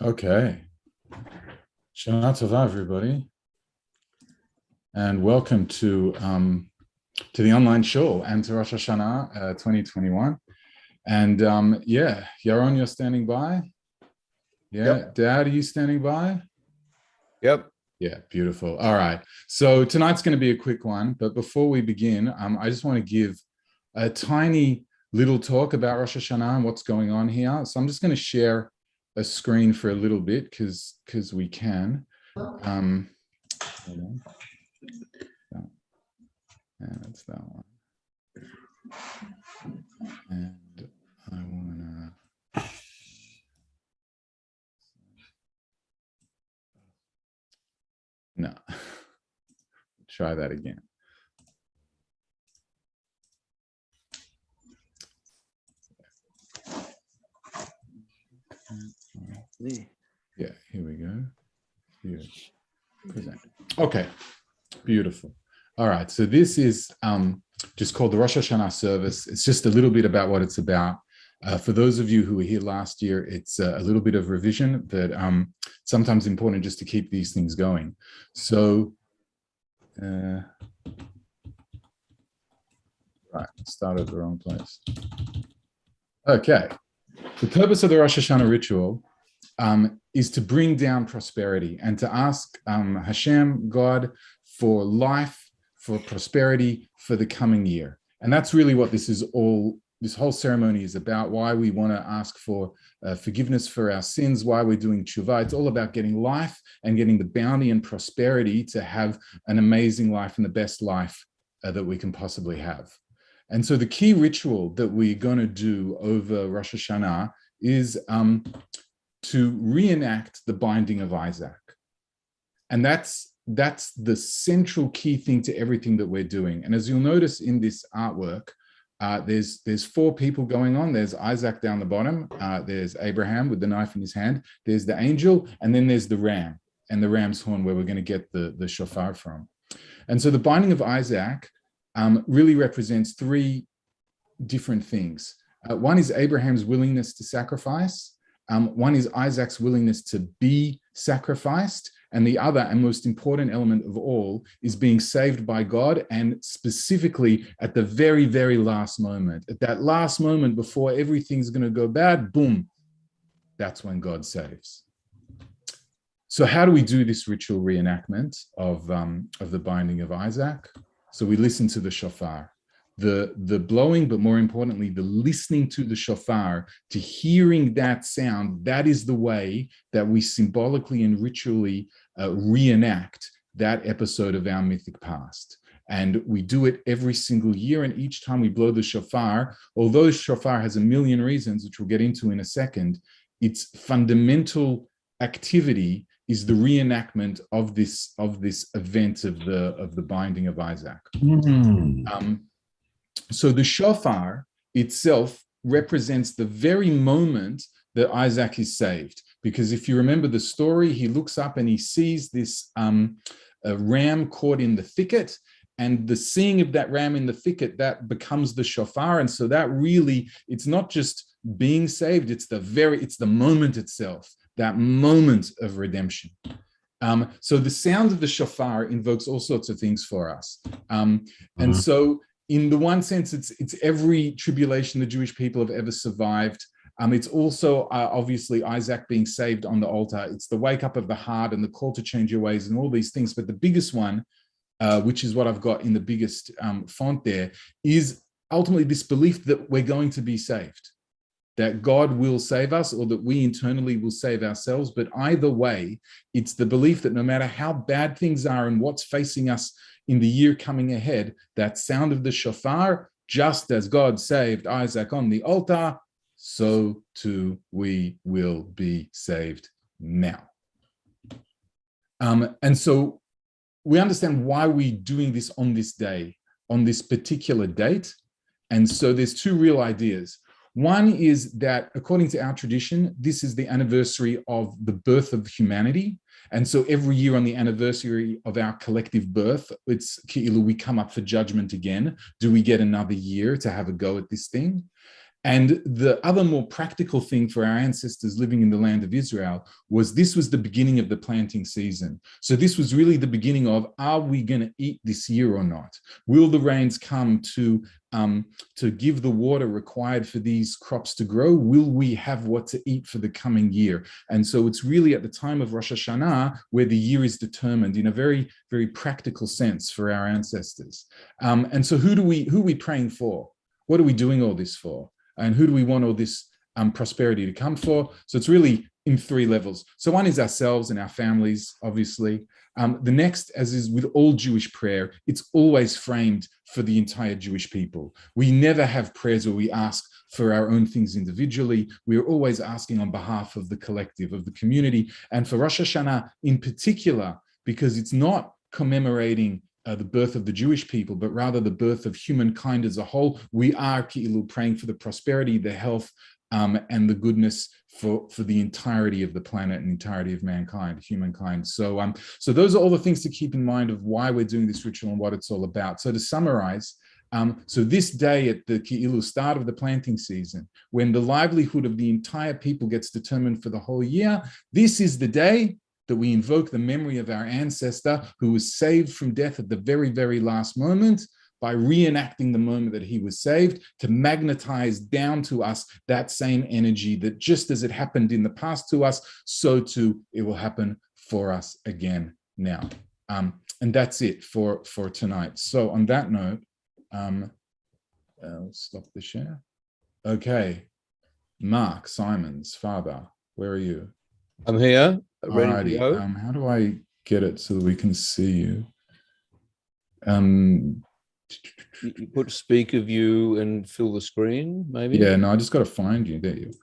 Okay. Shana Tova, everybody, and welcome to the online Shule and to Rosh Hashanah 2021. And Yaron, you're standing by. Yeah, Yep. Dad, are you standing by? Yep. Yeah, beautiful. All right. So tonight's going to be a quick one, but before we begin, I just want to give a tiny little talk about Rosh Hashanah and what's going on here. So I'm just going to share a screen for a little bit because we can. Hold on. And that's that one. And I want to. No. Try that again. Yeah, here we go. Here. Present. Okay, beautiful. All right, so this is just called the Rosh Hashanah service. It's just a little bit about what it's about. For those of you who were here last year, it's a little bit of revision, but sometimes important just to keep these things going. So, right, start at the wrong place. Okay, the purpose of the Rosh Hashanah ritual is to bring down prosperity and to ask Hashem, God, for life, for prosperity for the coming year. And that's really what this whole ceremony is about, why we want to ask for forgiveness for our sins, why we're doing tshuva. It's all about getting life and getting the bounty and prosperity to have an amazing life and the best life that we can possibly have. And so the key ritual that we're going to do over Rosh Hashanah is to reenact the binding of Isaac. And that's the central key thing to everything that we're doing. And as you'll notice in this artwork, there's four people going on. There's Isaac down the bottom. There's Abraham with the knife in his hand. There's the angel, and then there's the ram and the ram's horn where we're going to get the shofar from. And so the binding of Isaac really represents three different things. One is Abraham's willingness to sacrifice. One is Isaac's willingness to be sacrificed. And the other and most important element of all is being saved by God, and specifically at the very, very last moment. At that last moment before everything's going to go bad, boom, that's when God saves. So how do we do this ritual reenactment of the binding of Isaac? So we listen to the shofar. The blowing, but more importantly, the listening to the shofar, to hearing that sound, that is the way that we symbolically and ritually reenact that episode of our mythic past. And we do it every single year. And each time we blow the shofar, although the shofar has a million reasons, which we'll get into in a second, its fundamental activity is the reenactment of this event of the binding of Isaac. So the shofar itself represents the very moment that Isaac is saved. Because if you remember the story, he looks up and he sees this ram caught in the thicket, and the seeing of that ram in the thicket, that becomes the shofar. And so that really, it's not just being saved, it's the moment itself, that moment of redemption. So the sound of the shofar invokes all sorts of things for us. And so in the one sense, it's every tribulation the Jewish people have ever survived. It's also obviously Isaac being saved on the altar. It's the wake up of the heart and the call to change your ways and all these things. But the biggest one, which is what I've got in the biggest font there, is ultimately this belief that we're going to be saved, that God will save us or that we internally will save ourselves. But either way, it's the belief that no matter how bad things are and what's facing us in the year coming ahead, that sound of the shofar, just as God saved Isaac on the altar, so too we will be saved now. And so we understand why we're doing this on this day, on this particular date. And so there's two real ideas. One is that according to our tradition, this is the anniversary of the birth of humanity. And so every year on the anniversary of our collective birth, it's we come up for judgment again. Do we get another year to have a go at this thing? And the other more practical thing for our ancestors living in the land of Israel was this was the beginning of the planting season. So this was really the beginning of, are we going to eat this year or not? Will the rains come to give the water required for these crops to grow? Will we have what to eat for the coming year? And so it's really at the time of Rosh Hashanah where the year is determined in a very, very practical sense for our ancestors. And so who are we praying for? What are we doing all this for? And who do we want all this prosperity to come for? So it's really in three levels. So one is ourselves and our families, obviously. The next, as is with all Jewish prayer, it's always framed for the entire Jewish people. We never have prayers where we ask for our own things individually. We are always asking on behalf of the collective, of the community. And for Rosh Hashanah in particular, because it's not commemorating the birth of the Jewish people, but rather the birth of humankind as a whole, we are praying for the prosperity, the health, and the goodness for the entirety of the planet and entirety of mankind, humankind. So those are all the things to keep in mind of why we're doing this ritual and what it's all about. So to summarize, so this day at the Ki'ilu start of the planting season, when the livelihood of the entire people gets determined for the whole year, this is the day that we invoke the memory of our ancestor who was saved from death at the very, very last moment by reenacting the moment that he was saved to magnetize down to us that same energy that just as it happened in the past to us, so too it will happen for us again now. And that's it for tonight. So on that note, I'll stop the share. Okay, Mark Simons, father, where are you? I'm here, ready Alrighty. to go. How do I get it so that we can see you? You put speaker view and fill the screen, maybe? Yeah, no, I just got to find you. There you.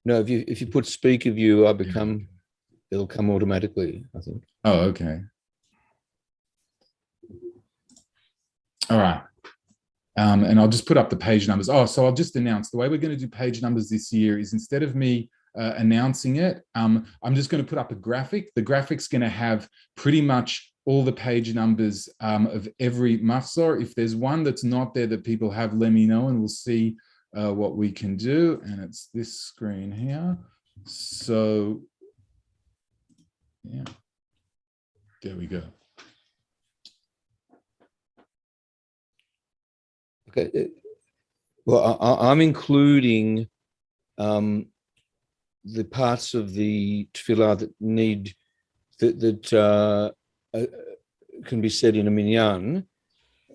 No, if you put speaker view, it'll come automatically, I think. Oh, okay. All right. And I'll just put up the page numbers. Oh, so I'll just announce the way we're going to do page numbers this year is instead of me announcing it, I'm just going to put up a graphic. The graphic's going to have pretty much all the page numbers of every mahzor. If there's one that's not there that people have, let me know and we'll see what we can do. And it's this screen here. So, yeah, there we go. Okay. Well, I'm including the parts of the tefillah that can be said in a minyan,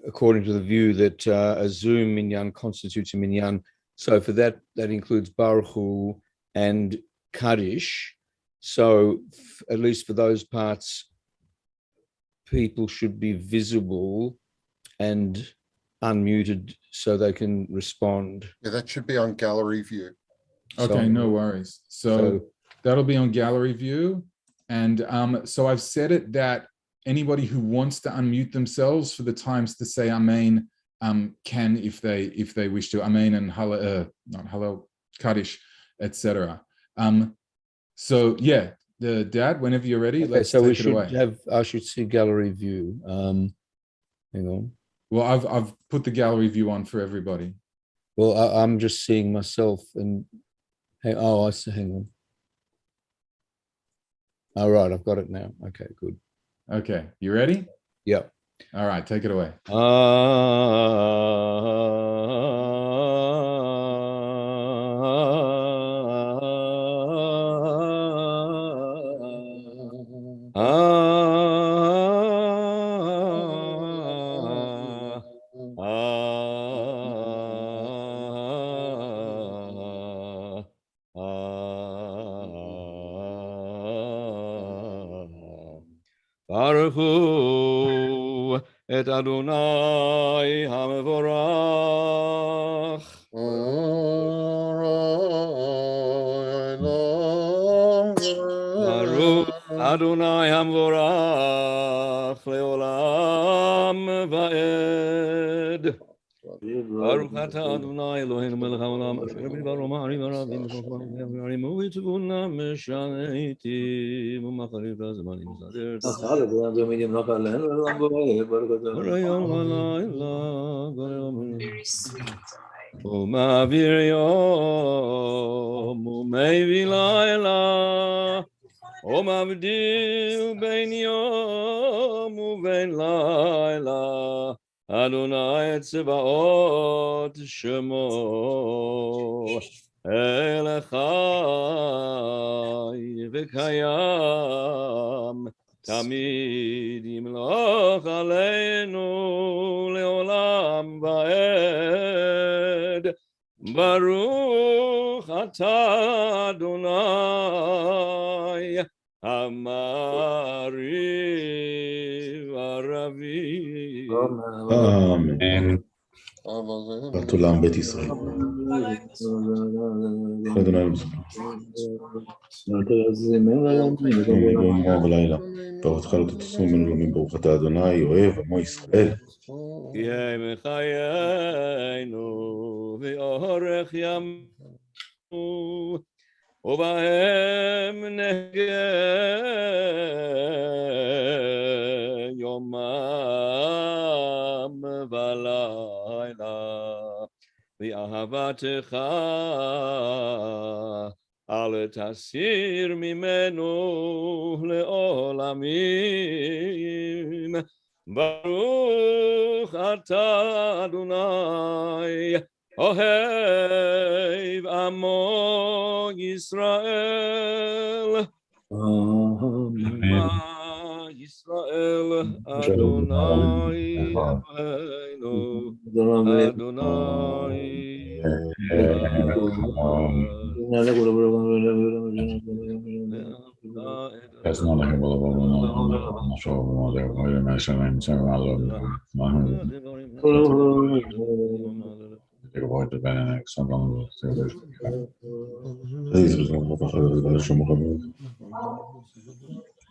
according to the view that a Zoom minyan constitutes a minyan. So for that includes Baruch Hu and Kaddish. So at least for those parts, people should be visible and unmuted so they can respond. Yeah, that should be on gallery view. Okay, no worries. So that'll be on gallery view. And so I've set it that anybody who wants to unmute themselves for the times to say Amen can, if they wish to, Amen and Hallel, not Hallel, Kaddish, etc. So yeah, Dad, whenever you're ready, let's take it away. I should see gallery view. Hang on. Well, I've put the gallery view on for everybody. Well, I'm just seeing myself and I see. Hang on. All right, I've got it now. Okay, good. Okay, you ready? Yep. All right, take it away. Baruch Hu et Adonai HaMevorach. Baruch Adonai HaMevorach Leolam Va'ed. Baruch Ata Adonai Eloheinu melech haolam asher b'dvaro Maariv arabim v'chokvam u'yitzvunam meshanetim u'machariv hazmanim zader Very sweet. ומעביר יום ומביא לילה, ומבדיל בין יום ובין לילה, אדוני צבאות שמו. אל חי וקיים תמיד, ימלוך עלינו לעולם ועד. ברוך אתה אדוני המעריב ערבי. אמן. בת עולם בית ישראל. אדוני יום ולילה. ברוך לא תפסו ממנו לומים, ברוך אתה אדוני אוהב עמו ישראל. כי הם חיינו ואורך ימינו, ובהם נהגה יומם ולילה. ואהבתך אל תסיר ממנו לעולמים. ברוך אתה אדוני אוהב עמו ישראל. ישראל אדוני אלוהינו אדוני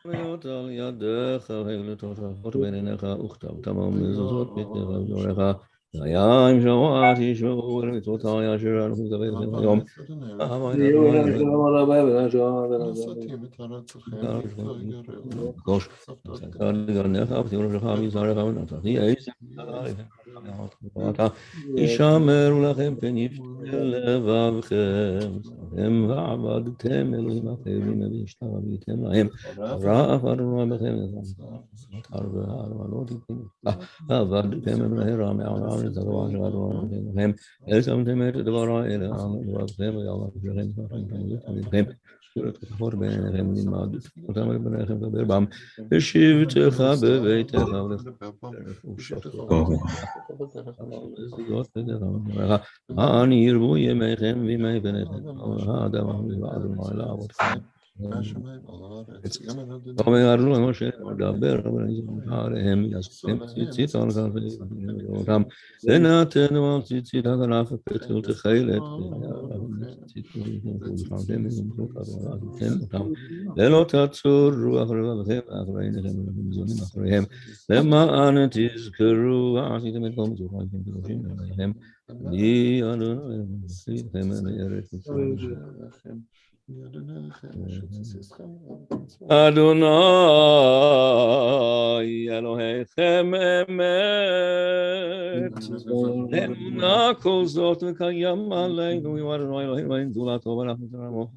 להיות על ידך ולתותחות בעיניך וכתב תמם מזוזות בדבריך. הימים שמעתי שמעו ולמצוותיי אשר אנו מדברים היום. ישמרו לכם פן יפתה לבבכם, הם ועבדתם אלוהים אחרים והשתחוויתם להם. ראה אדוני בכם עבדתם במהרה מעל זרוע של אדוני לכם, שמתם את דברה אל לבבכם ויעבדכם לכם. ותכפור בעיניכם נלמד אותם לבניכם דבר בם, ושבתך בביתך אני ירבו ימיכם וימי בניכם, האדם ואדוני לעבודכם. אומר אדוני משה מדבר עליהם יספם ציצית על כנפם ונתנו על ציצית הכנף פתחו תחילת ולא תעצור רוח רבבכם אחריהם ומזונים אחריהם למען תזכרו ועשיתם את כל מצוותיכם קדושים עליהם לי אדוני מושיעכם לארץ ישראל. אדוני אלוהיכם אמת, אמונה כל זאת וקיים עלינו, אדוני אלוהינו אין זולתו ואנחנו תרמו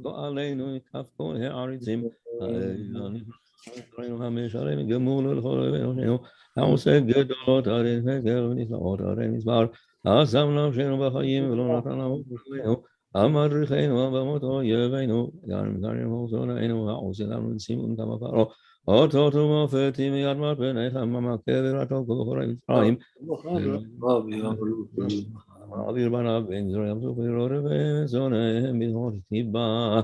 לא עלינו כף כל העריצים האלוהים המשלם גמול לכל אויבינו העושה גדולות ערי פקר ונפלאות ערי מסבר עזב נפשנו בחיים ולא נתן למות עלינו אמריכנו ובמות אויבינו גרם חוזרנו העושה לנו ניסים כמה פרעה אותות ומופתים מיד מפניך ממכה ורתו כל מצרים מעביר בניו בין זרועי ים סוף ורעב וזונם בזמות טיבה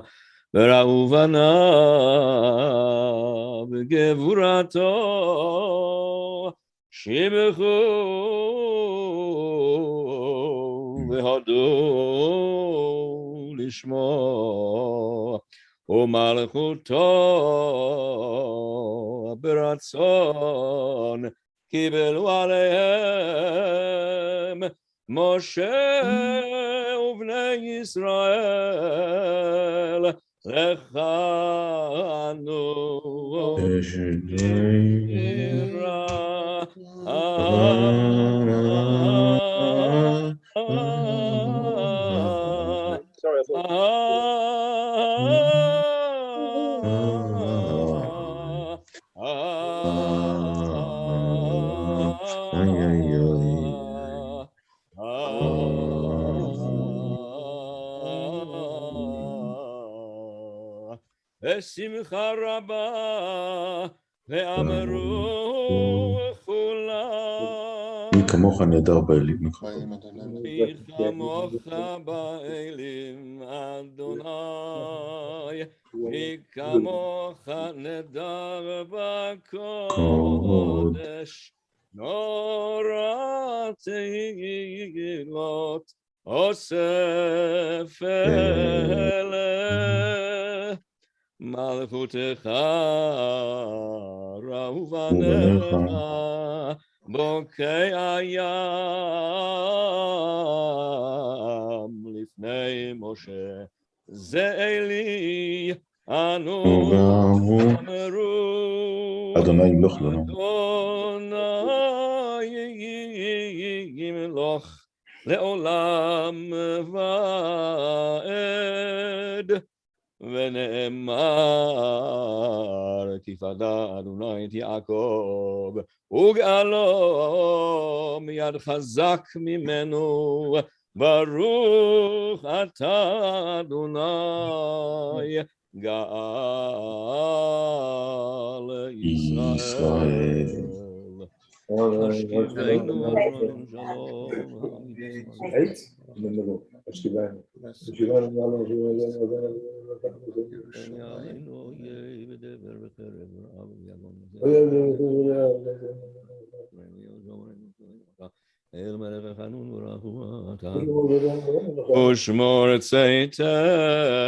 וראו בניו בגבורתו שיבחו והודו לשמו ומלכותו ברצון קיבלו עליהם משה ובני ישראל לך אנו בשמחה רבה, ואמרו כולם. מי כמוך נהדר באלים ממך. באלים אדוני. מי כמוך באלים אדוני, מי כמוך נהדר בקודש, נורא תהילות אוסף אלה. מלכותך ראו בניך, בוקי הים לפני משה, זה אלי אנו אמרו. אדוני ימלוך לנו. אדוני ימלוך לעולם ועד. ונאמר כי פדה אדוני את יעקב וגאלו מיד חזק ממנו, ברוך אתה אדוני גאל ישראל. השכיבנו אדוני שלום. ושמור צאתנו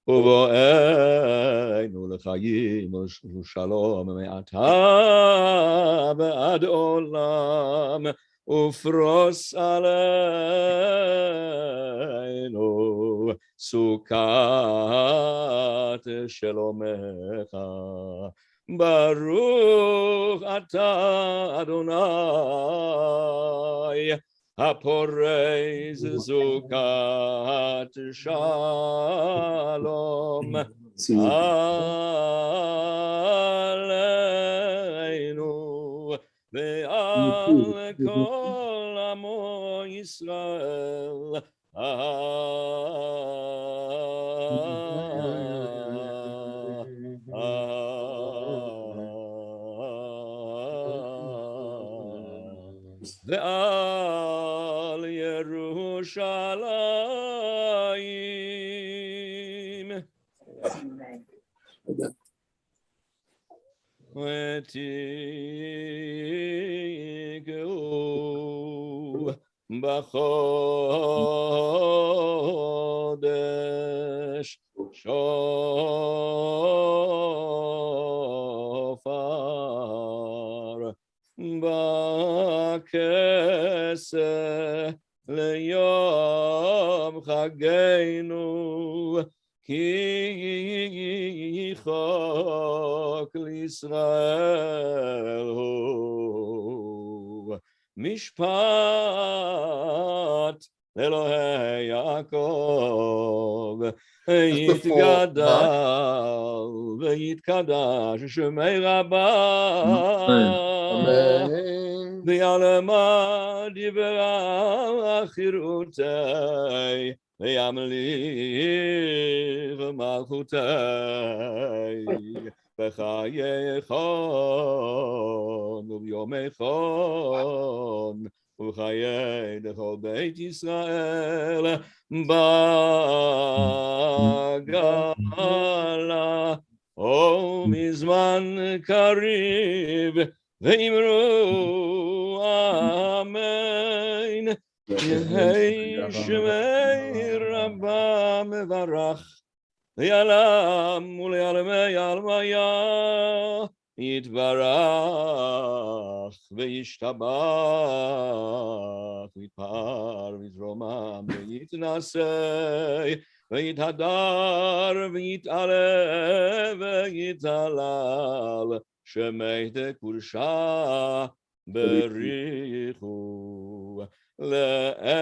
ובואנו לחיים ושלום מעתה ועד עולם, ופרוס עלינו סוכת שלומך. ברוך אתה אדוני הפורס סוכת שלום עלינו ועל כל עמו ישראל. ועל ירושלים ותקעו בחודש שופר בכסה ליום חגנו, כי חוק לישראל הוא משפט אלוהי יעקב. יתגדל ויתקדש שמי רבה, ויעלמה דברה חירותי, וימליך מלכותי בחיי חון וביומי חון ובחיי לכל בית ישראל בגלה ומזמן קריב, ואמרו אמן. יהי שמי רבה מברך, ליעלם וליעלמי עלמיה יתברך וישתבח, ויתפאר ויתרומם ויתנשא ויתהדר ויתעלה ויתהלל, שמי תקודשה בריחו לעילה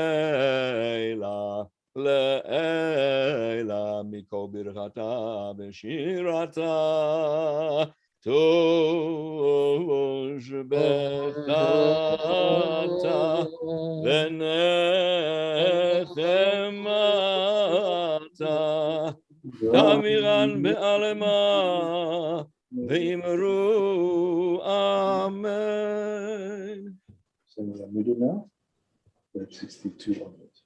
לעילה מכל ברכתה ושירתה. תוש בחתה ונחמתה, Tamiran be'alema ve'imru amen. So we're in the middle now, page 62 onwards.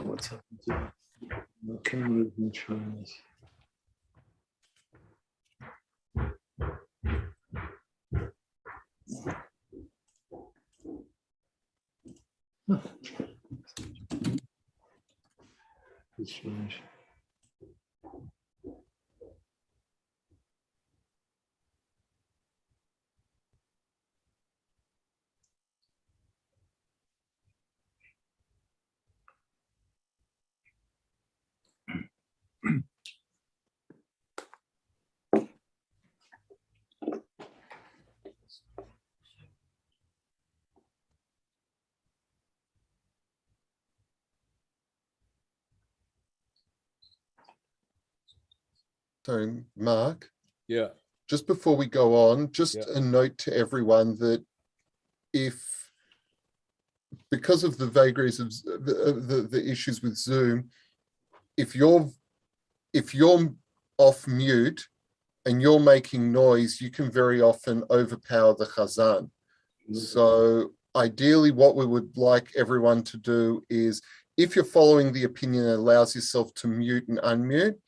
What's happened to the camera has been changed. It's strange. So, Mark, Yeah. just before we go on, just Yeah. a note to everyone that because of the vagaries of the issues with Zoom, if you're off mute and you're making noise, you can very often overpower the Chazan. So ideally, what we would like everyone to do is, if you're following the opinion that allows yourself to mute and unmute,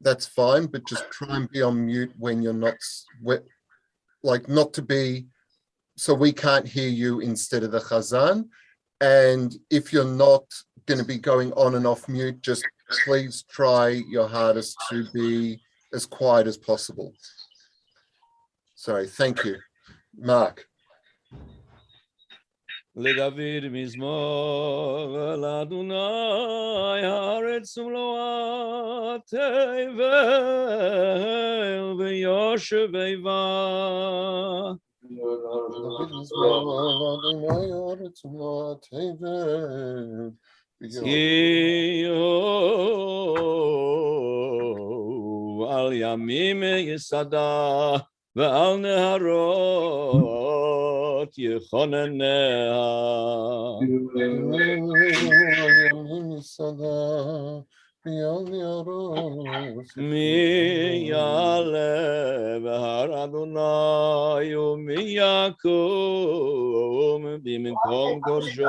that's fine, but just try and be on mute when you're not, like not to be, so we can't hear you instead of the Chazan. And if you're not going to be going on and off mute, just please try your hardest to be as quiet as possible. Sorry, thank you. Mark. לדוד מזמור לאדוני הארץ ומלואה תבל ויושבי בה. על ימים יסדה ועל נהרות יכונניה. מי יעלה בהר אדוני ומי יקום במקום קודשו.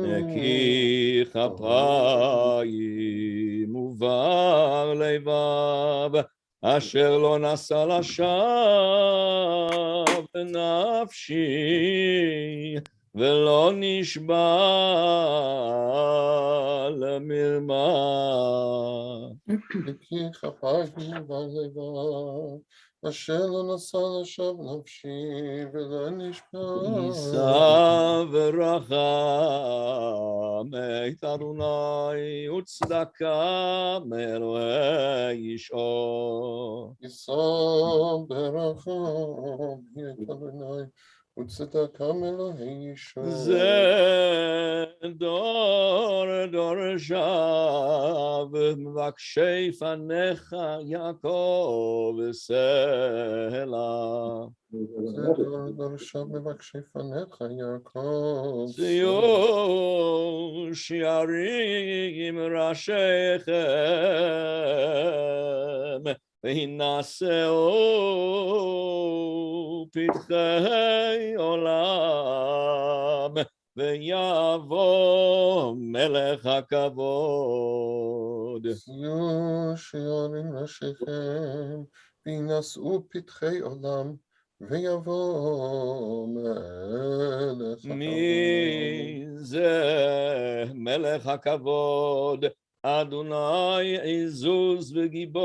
נקי כפיים ובר לבב אשר לא נשא לשווא נפשי ולא נשבע למרמה. נקי כפיים ובר לבב אשר לא נשא לשווא נפשי ולא נשבע. יישא ורחם את אדוני וצדקה מאלוהי ישעו. יישא ורחם את אדוני וצדקה מאלוהי ישעו. זה דור דורשיו מבקשי פניך יעקב סלה. זה דור דורשיו מבקשי פניך יעקב סלה. ציון שערים ראשיכם והינשאו פתחי עולם ויבוא מלך הכבוד. ציון שערים ראשיכם והינשאו פתחי עולם ויבוא מלך הכבוד. מי זה מלך הכבוד? אדוני עזוז וגיבור,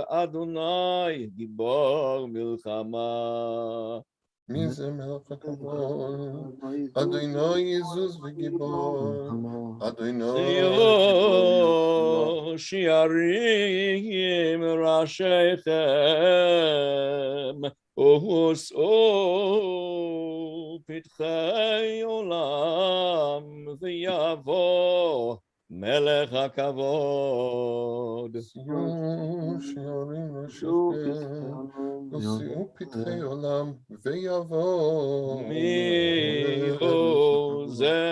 אדוני גיבור מלחמה. מי זה מלך הכבוד? אדוני עזוז וגיבור, אדוני ציון שערים ראשיכם ושאו פתחי עולם ויבוא מלך הכבוד. ציון שערים ראשיכם ושאו פתחי עולם ויבוא. מי הוא זה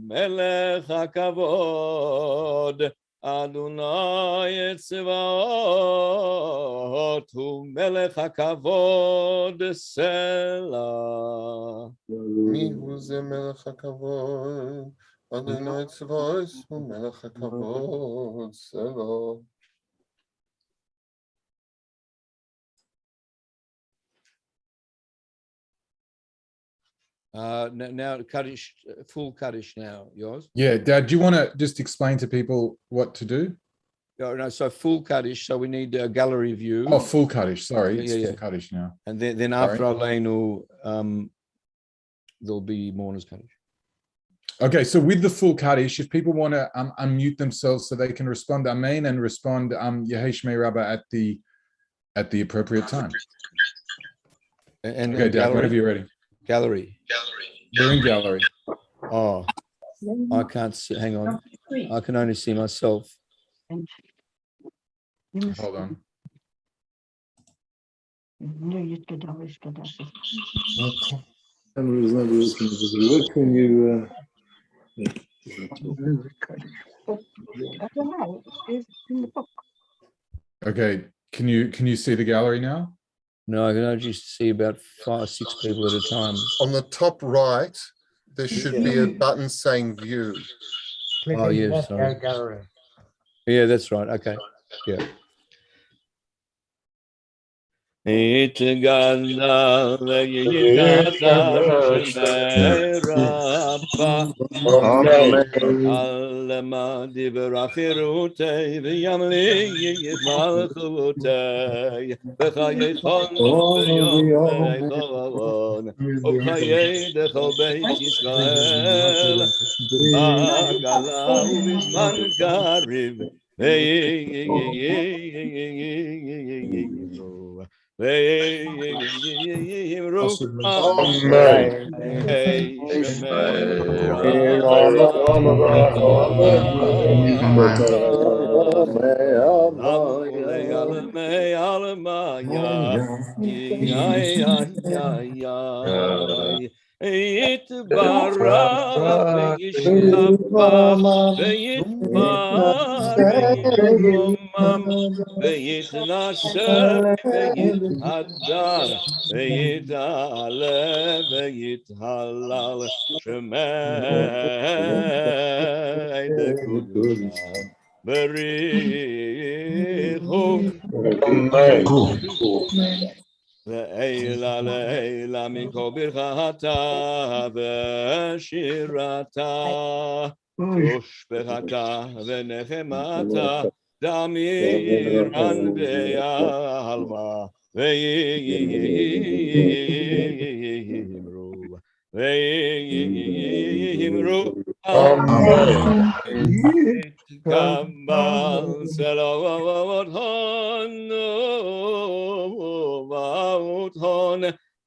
מלך הכבוד? אדוני צבאות הוא מלך הכבוד סלה. מי הוא זה מלך הכבוד? אדוני צבאות הוא מלך הכבוד סלה. Now Kaddish, full Kaddish now, yours? Yeah, Dad, do you want to just explain to people what to do? No, so full Kaddish, so we need a gallery view. Oh, full Kaddish, sorry. Yeah, It's yeah. full Kaddish now. And then after Aleinu, there'll be mourners Kaddish. Okay, so with the full Kaddish, if people want to unmute themselves so they can respond Amen and respond Yehei Shmei Rabbah at the appropriate time. And Okay, Dad, gallery, whenever you're ready. gallery. We're in gallery. Oh, I can't see. Hang on. I can only see myself. Hold on. Where can you? Okay, can you see the gallery now? No, I can only see about 5 or 6 people at a time. On the top right, there should be a button saying view. Oh, yes. Sorry. Yeah, that's right. Okay. Yeah. Alma dibra khirutay v'yamli malchutay v'chayei chon v'yom v'chon v'chayei dechol beit Yisrael b'gala u'bizman kariv v'yimru Amen. It barak v'yishtabach v'yitbarik shomam v'yitnaseh v'yithadar v'yit'ale v'yithalal shemei dekudusha berichu Leila, Leila, Miko Birchata, Veshirata, Ushbechata, Venechemata, Damiran Be'alma, Ve'yimru, Ve'yimru, Amen. Kamal Salawat Hon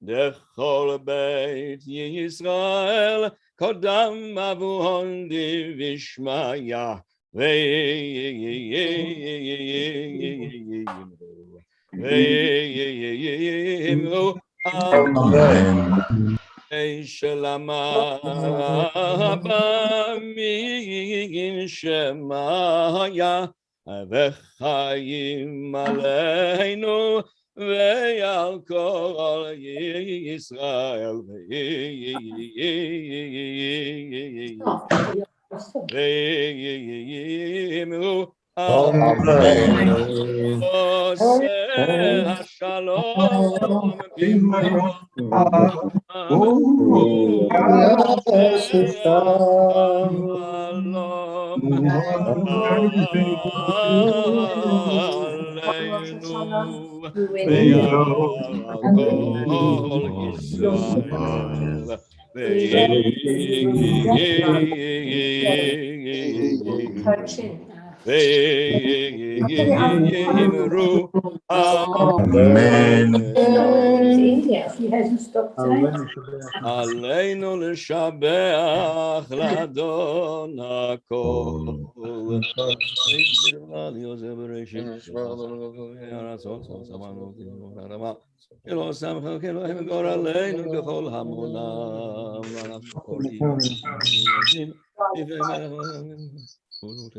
Dechol Beit Yisrael Kodam Avuhon Divishmaya Ve'yimru Amen. Shalama Bamigin Shemaya V'chayim Aleinu Ve'al Kol Yisrael Ve'yimru Amen. Oseh Shalom Bimrom Shalom Aleinu Ve'al Kol Yisrael Ve'yimru Amen. Aleinu l'shabeach l'adon hakol. Kelo samcha kelo hem gor aleinu b'chol hamonam. V'anachnu korim.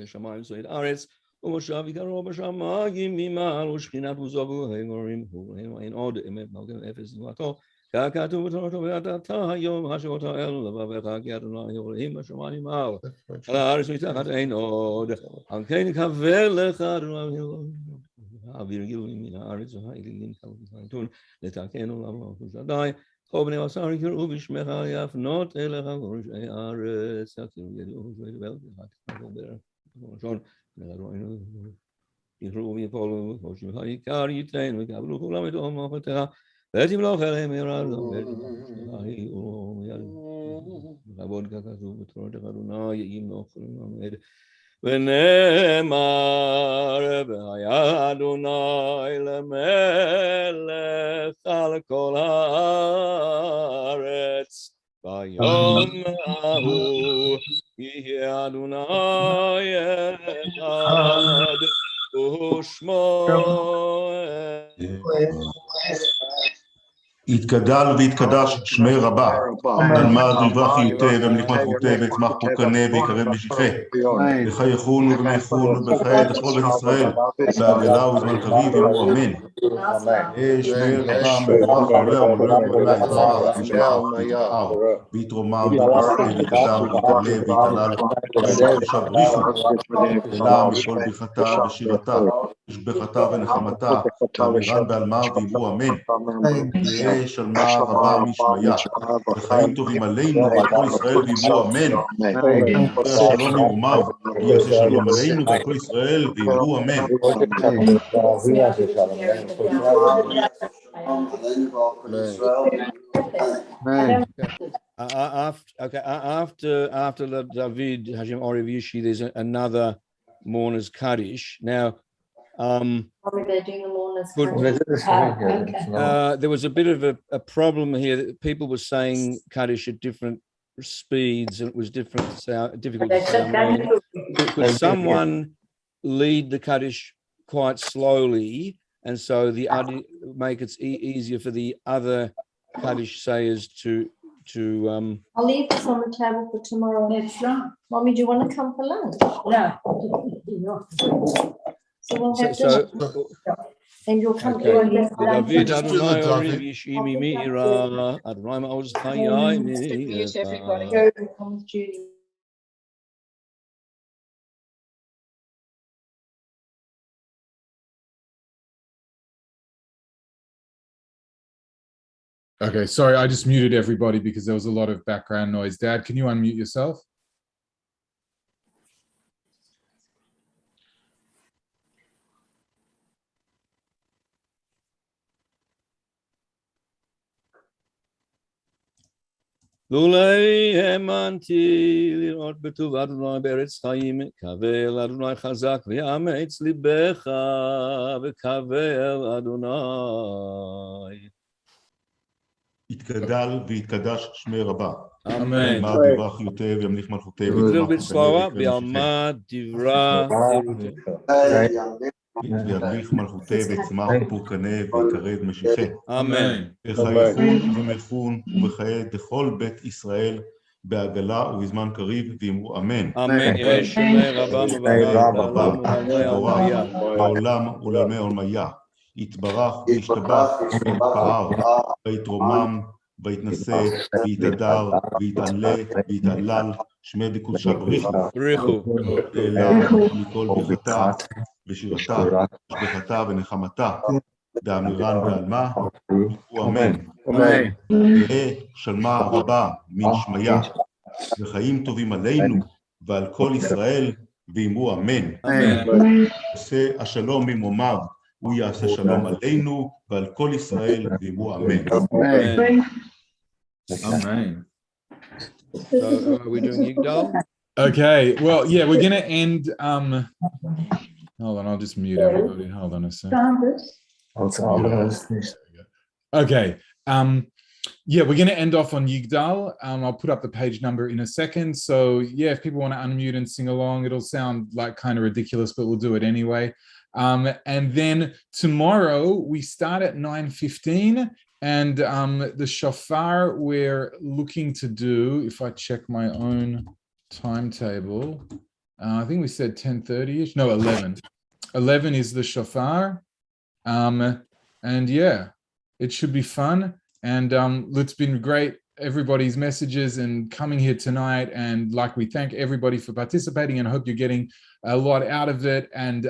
Shamayim soid aretz. Umoshav yikaro b'shamayim mimal u'shchinat uzovu hegorim hu in od emet malkem efes nuato. ככתוב בתורתו ואתה היום השעות האלו לבביך כי אדוני אלוהים בשמיים מעל על הארץ מתחת אין עוד על כן יקווה לך אדוני האוויר גילויים מן הארץ והאלילים כלתון לתקן עולמו ושדי כל בני בשר יקראו בשמך יפנות אליך ורשעי הארץ יכירו ידעו וידבר ראשון יקראו ויפולו ושמך יקר ייתן ויקבלו כולם את אומתך ותמלוך עליהם ירדו לכבוד ככתוב בתורת אדוני ימלוך ולמד ונאמר והיה אדוני למלך על כל הארץ ביום ההוא יהיה אדוני אחד ושמו יתגדל ויתקדש שמי רבה, תלמד ויברך יוטה ומליך מלכותה ויצמח פורקנה ויקרב משיחה, וחייכון ומייחון ובחיי לכל בית ישראל, בעגלה ובזמן קריב יאמרו אמן. שמי רבה מבורך העולה ומלא ומלא יצמח וישמח ויתפאר ויתרומם ויתנשא ויתהדר ויתעלה ויתהלל ובקדושה בריחו, תהילה מכל ברכתה ושירתה ושבחתה ונחמתה ואמירן בעלמא ואמרו אמן. יהא שלמה רבה משמיה וחיים טובים עלינו ועל כל ישראל ואמרו אמן. יהא השלום ממרומיו יעשה שלום עלינו ועל כל ישראל ואמרו אמן. After David Hashem Maariv Yishi, there's another mourner's Kaddish. Now, they're doing the mourners there was a bit of a problem here that people were saying Kaddish at different speeds, and it was difficult to sound. Could someone lead the Kaddish quite slowly, and so the other make it easier for the other Kaddish sayers to I'll leave this on the table for tomorrow. Mommy, do you want to come for lunch? No. So we'll have dinner. And you'll come to David Adonai Oriv Yishimi Meira Adonai Ma'oz Chayai Meira. Okay, sorry, I just muted everybody because there was a lot of background noise. Dad, can you unmute yourself? לולי האמנתי לראות בטוב אדוני בארץ חיים, קבל אדוני חזק ויאמץ ליבך וקבל אדוני. יתגדל ויתקדש שמי רבה. אמן. תלמד ויברך יוטה וימליך מלכותה ויצמח פורקנה וילמד דברה וימליך מלכותה ויצמח פורקנה ויקרב משיחה. אמן. וחייכון ומלכון ובחיי דכל בית ישראל בעגלה ובזמן קריב ואמרו אמן. אמן. יהא שמי רבה מברך לעולם ולעולמי עולמיה. יתברך וישתבח ויתפאר ויתרומם ויתנשא ויתהדר ויתעלה ויתהלל שמי בקודשה בריחו. תהילה מכל ברכתה ושירתה ושבחתה ונחמתה דאמירן בעלמא הוא אמן. יהא שלמה רבה משמיה וחיים טובים עלינו ועל כל ישראל ואמרו אמן. עושה השלום ממרומיו הוא יעשה שלום עלינו ועל כל ישראל ואמרו אמן. Amen. So are we doing Yigdal? Okay, well, yeah, we're going to end. Hold on, I'll just mute everybody. Hold on a second. Okay, yeah, we're going to end off on Yigdal. I'll put up the page number in a second. So, yeah, if people want to unmute and sing along, it'll sound like kind of ridiculous, but we'll do it anyway. And then tomorrow we start at 9:15, and the shofar we're looking to do, if I check my own timetable, I think we said 10:30ish. No, 11. 11 is the shofar. And yeah, it should be fun. And it's been great, everybody's messages and coming here tonight. And like, we thank everybody for participating and hope you're getting a lot out of it. And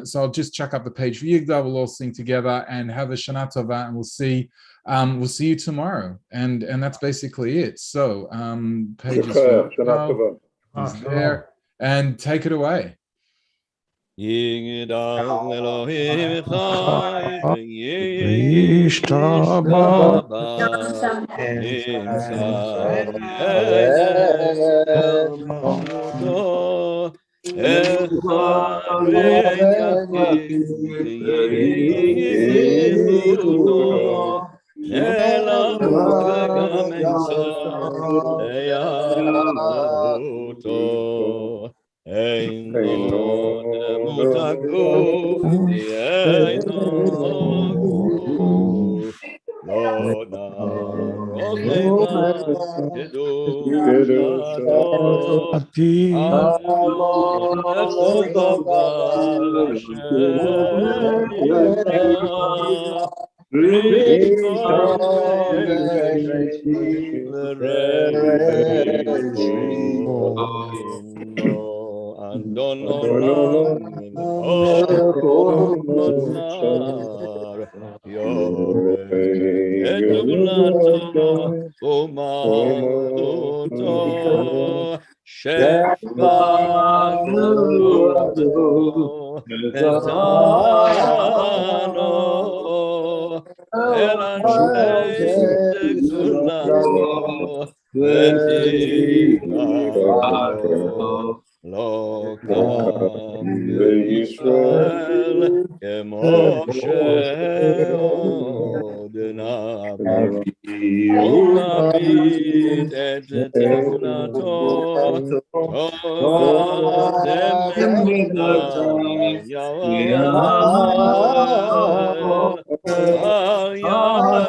so I'll just chuck up the page for Yigdal. We'll all sing together and have a Shana Tova, and we'll see you tomorrow. And that's basically it. So pages for Yigdal is there, and take it away. Yigdal Elohim Chai Yishtabah Imsad אלא וגם אמצא יעבדותו. אינו דמות הגוף, אינו גוף. לא נהפוך עימה קדושתו, עלמון לכל דבר אשר יברא. אדון עולם מלכות נוצר, יורד גדולתו ומלכותו, שבגדולתו נתנו אל אנשי גדולתו ותפארתו. לא קם בישראל כמו שעוד נביא, ומביט את תמונתו, טובה תמנתם יואל, על יד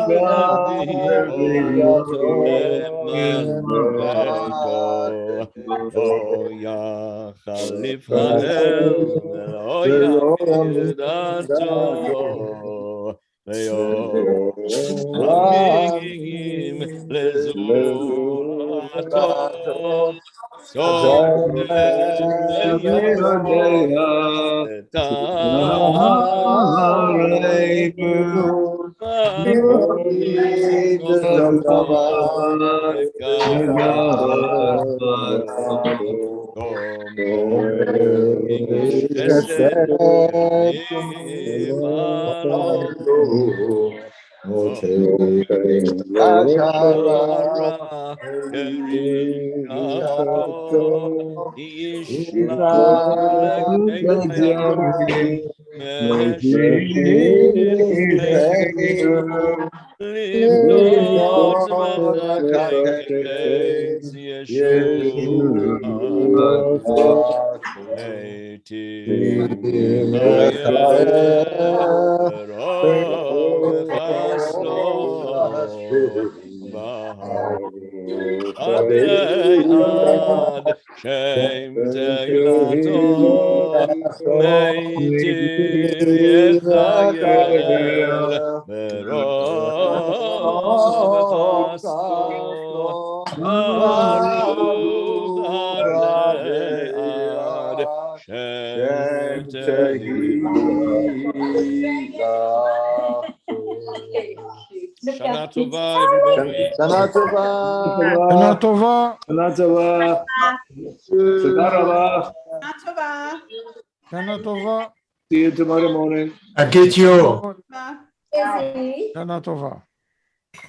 נביאו למען ביתו. לא יחליף הלל, לא יכיר דתו, ויום לזולתו, צודק וידע את הרעינו, לפדות מחטאת ישועה, לעתים חייב רוב חסדו, עד עד שם תהילתו, מתים יחייל ברוב חסדו, ברוך עד עד שם תהילתו. שנה טובה, everybody. שנה טובה. שנה טובה. שנה טובה. תודה רבה. שנה טובה. שנה טובה. See you tomorrow morning. שנה טובה.